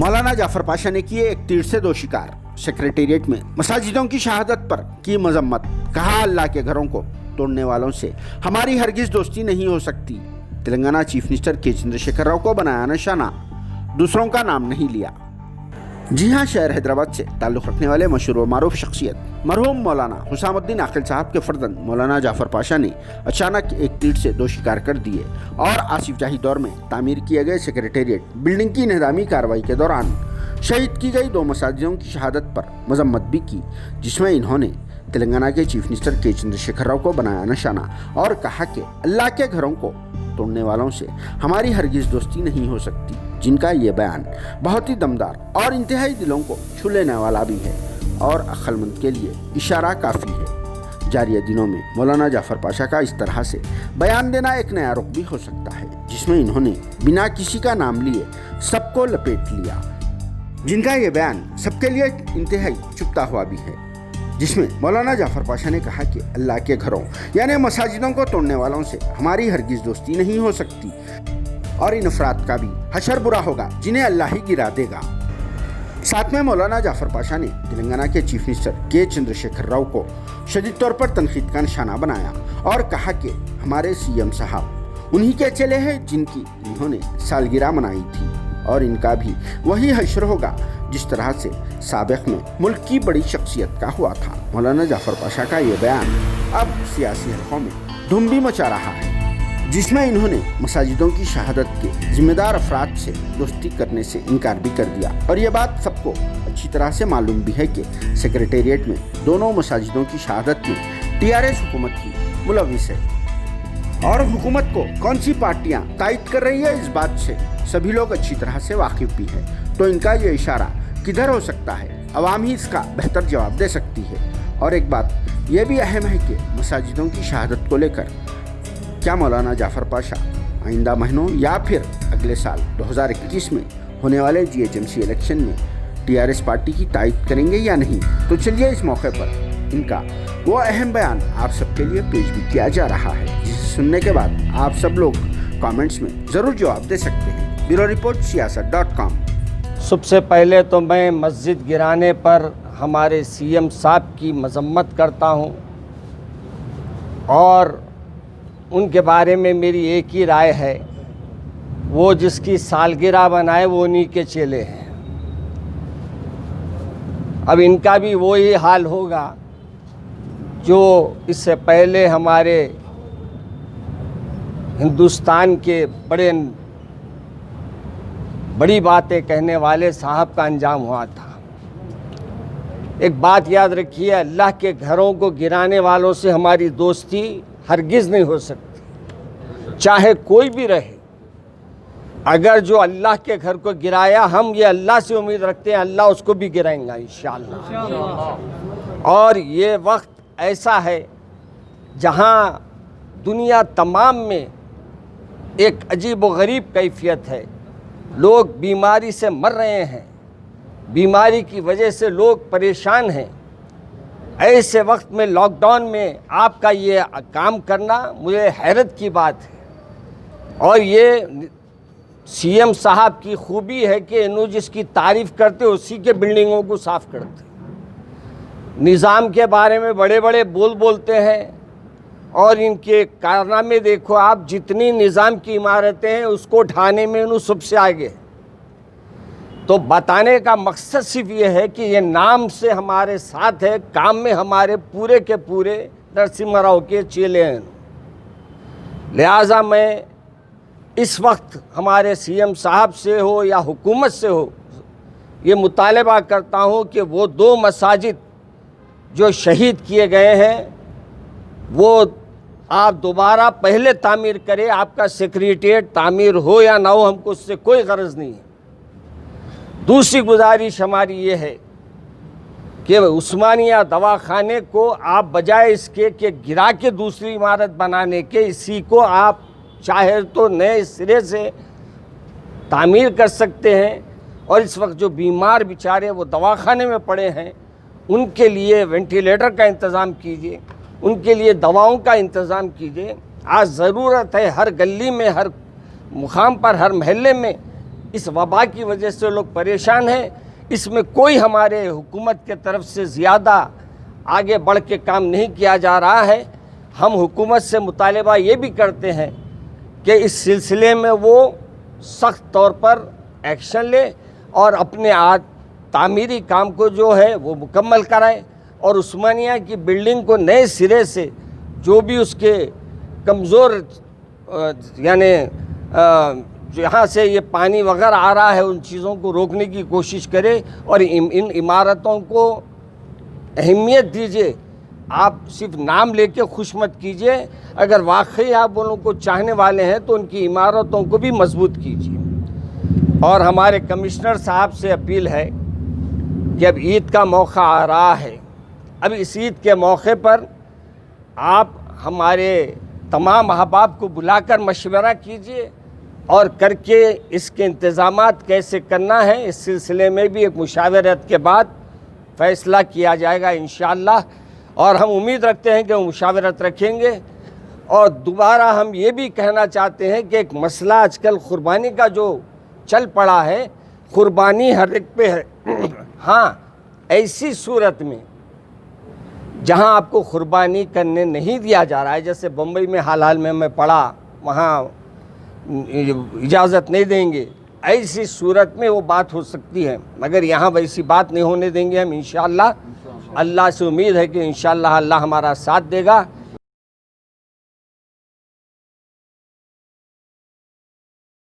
मौलाना जाफर पाशा ने किए एक तीर से दो शिकार। सेक्रेटेरिएट में मसाजिदों की शहादत पर की मजम्मत। कहा अल्लाह के घरों को तोड़ने वालों से हमारी हरगिज दोस्ती नहीं हो सकती। तेलंगाना चीफ मिनिस्टर के चंद्रशेखर राव को बनाया निशाना, दूसरों का नाम नहीं लिया। जी हाँ, शहर हैदराबाद से ताल्लुक़ रखने वाले मशहूर व मारूफ शख्सियत मरहूम मौलाना हुसामुद्दीन आकिल साहब के फर्जंद मौलाना जाफर पाशा ने अचानक एक तीर से दो शिकार कर दिए और आसिफ जाही दौर में तामीर किए गए सेक्रेटेरिएट बिल्डिंग की इंहदामी कार्रवाई के दौरान शहीद की गई दो मसाजिदों की शहादत पर मजम्मत भी की, जिसमें इन्होंने तेलंगाना के चीफ मिनिस्टर के चंद्रशेखर राव को बनाया निशाना और कहा कि अल्लाह के घरों को तोड़ने वालों से हमारी हरगिज दोस्ती नहीं हो सकती, जिनका ये बयान बहुत ही दमदार और इंतहाई दिलों को छू लेने वाला भी है और अक्लमंद के लिए इशारा काफ़ी है। जारी दिनों में मौलाना जाफर पाशा का इस तरह से बयान देना एक नया रुख भी हो सकता है, जिसमें इन्होंने बिना किसी का नाम लिए सबको लपेट लिया, जिनका ये बयान सबके लिए इंतहाई चुभता हुआ भी है, जिसमें मौलाना जाफर पाशा ने कहा कि अल्लाह के घरों यानी मसाजिदों को तोड़ने वालों से हमारी हरगिज दोस्ती नहीं हो सकती और इन अफराद का भी हशर बुरा होगा जिन्हें अल्लाह ही गिरा देगा। साथ में मौलाना जाफर पाशा ने तेलंगाना के चीफ मिनिस्टर के चंद्रशेखर राव को शदीद तौर पर तनकीद का निशाना बनाया और कहा कि हमारे सीएम साहब उन्हीं के चेले हैं जिनकी इन्होंने सालगिरह मनाई थी और इनका भी वही हशर होगा जिस तरह से साबिक़ में मुल्क की बड़ी शख्सियत का हुआ था। मौलाना जाफर पाशा का ये बयान अब सियासी हलकों में धूम भी मचा रहा है, जिसमें इन्होंने मसाजिदों की शहादत के जिम्मेदार अफराद से दोस्ती करने से इनकार भी कर दिया और ये बात सबको अच्छी तरह से मालूम भी है कि सेक्रेटेरिएट में दोनों मसाजिदों की शहादत में टीआरएस हुकूमत की मुलविस है और हुकूमत को कौन सी पार्टियां तायद कर रही है इस बात से सभी लोग अच्छी तरह से वाकिफ भी है। तो इनका ये इशारा किधर हो सकता है, अवाम ही इसका बेहतर जवाब दे सकती है। और एक बात यह भी अहम है कि मसाजिदों की शहादत को लेकर क्या मौलाना जाफर पाशा आइंदा महीनों या फिर अगले साल 2021 में होने वाले जीएचएमसी इलेक्शन में टीआरएस पार्टी की तायद करेंगे या नहीं। तो चलिए इस मौके पर इनका वो अहम बयान आप सबके लिए पेश भी किया जा रहा है, जिसे सुनने के बाद आप सब लोग कमेंट्स में ज़रूर जवाब दे सकते हैं। Bureau report siyaasat.com। सबसे पहले तो मैं मस्जिद गिराने पर हमारे सीएम साहब की मजम्मत करता हूं और उनके बारे में मेरी एक ही राय है, वो जिसकी सालगिरह बनाए वो उन्हीं के चेले हैं। अब इनका भी वही हाल होगा जो इससे पहले हमारे हिंदुस्तान के बड़ी बातें कहने वाले साहब का अंजाम हुआ था। एक बात याद रखिए, अल्लाह के घरों को गिराने वालों से हमारी दोस्ती हरगिज़ नहीं हो सकती, चाहे कोई भी रहे। अगर जो अल्लाह के घर को गिराया, हम ये अल्लाह से उम्मीद रखते हैं अल्लाह उसको भी गिराएंगा इंशाअल्लाह। और ये वक्त ऐसा है जहां दुनिया तमाम में एक अजीब व गरीब कैफियत है, लोग बीमारी से मर रहे हैं, बीमारी की वजह से लोग परेशान हैं। ऐसे वक्त में लॉकडाउन में आपका ये काम करना मुझे हैरत की बात है। और ये सीएम साहब की खूबी है कि इन्हों जिसकी तारीफ़ करते उसी के बिल्डिंगों को साफ़ करते। निज़ाम के बारे में बड़े बड़े बोलते हैं और इनके कारनामे देखो आप, जितनी निज़ाम की इमारतें हैं उसको ढाने में इन्हों सबसे आगे। तो बताने का मकसद सिर्फ ये है कि ये नाम से हमारे साथ है, काम में हमारे पूरे के पूरे नरसिम्हा राव के चेले हैं। लिहाजा मैं इस वक्त हमारे सीएम साहब से हो या हुकूमत से हो ये मुतालबा करता हूँ कि वो दो मसाजिद जो शहीद किए गए हैं वो आप दोबारा पहले तामीर करें। आपका सेक्रेटेरिएट तामीर हो या ना हो, हमको उससे कोई गरज नहीं है। दूसरी गुजारिश हमारी ये है कि उस्मानिया दवाखाने को आप बजाय इसके कि गिरा के दूसरी इमारत बनाने के, इसी को आप चाहे तो नए सिरे से तामीर कर सकते हैं। और इस वक्त जो बीमार बेचारे वो दवाखाने में पड़े हैं, उनके लिए वेंटिलेटर का इंतज़ाम कीजिए, उनके लिए दवाओं का इंतज़ाम कीजिए। आज ज़रूरत है हर गली में, हर मुकाम पर, हर महल्ले में اس وبا کی وجہ سے لوگ پریشان ہیں. اس میں کوئی ہمارے حکومت کے طرف سے زیادہ آگے بڑھ کے کام نہیں کیا جا رہا ہے. ہم حکومت سے مطالبہ یہ بھی کرتے ہیں کہ اس سلسلے میں وہ سخت طور پر ایکشن لے اور اپنے تعمیری کام کو جو ہے وہ مکمل کرائے اور عثمانیہ کی بلڈنگ کو نئے سرے سے جو بھی اس کے کمزور یعنی جہاں سے یہ پانی وغیرہ آ رہا ہے ان چیزوں کو روکنے کی کوشش کرے اور ان عمارتوں کو اہمیت دیجیے. آپ صرف نام لے کے خوش مت کیجیے. اگر واقعی آپ ان کو چاہنے والے ہیں تو ان کی عمارتوں کو بھی مضبوط کیجیے. اور ہمارے کمشنر صاحب سے اپیل ہے کہ اب عید کا موقع آ رہا ہے. اب اس عید کے موقع پر آپ ہمارے تمام احباب کو بلا کر مشورہ کیجیے اور کر کے اس کے انتظامات کیسے کرنا ہے اس سلسلے میں بھی ایک مشاورت کے بعد فیصلہ کیا جائے گا انشاءاللہ. اور ہم امید رکھتے ہیں کہ وہ مشاورت رکھیں گے. اور دوبارہ ہم یہ بھی کہنا چاہتے ہیں کہ ایک مسئلہ آج کل قربانی کا جو چل پڑا ہے, قربانی ہر ایک پہ ہے. ہاں, ایسی صورت میں جہاں آپ کو قربانی کرنے نہیں دیا جا رہا ہے, جیسے بمبئی میں حال میں پڑھا وہاں اجازت نہیں دیں گے, ایسی صورت میں وہ بات ہو سکتی ہے, مگر یہاں ویسی بات نہیں ہونے دیں گے ہم انشاءاللہ. اللہ سے امید ہے کہ انشاءاللہ اللہ ہمارا ساتھ دے گا.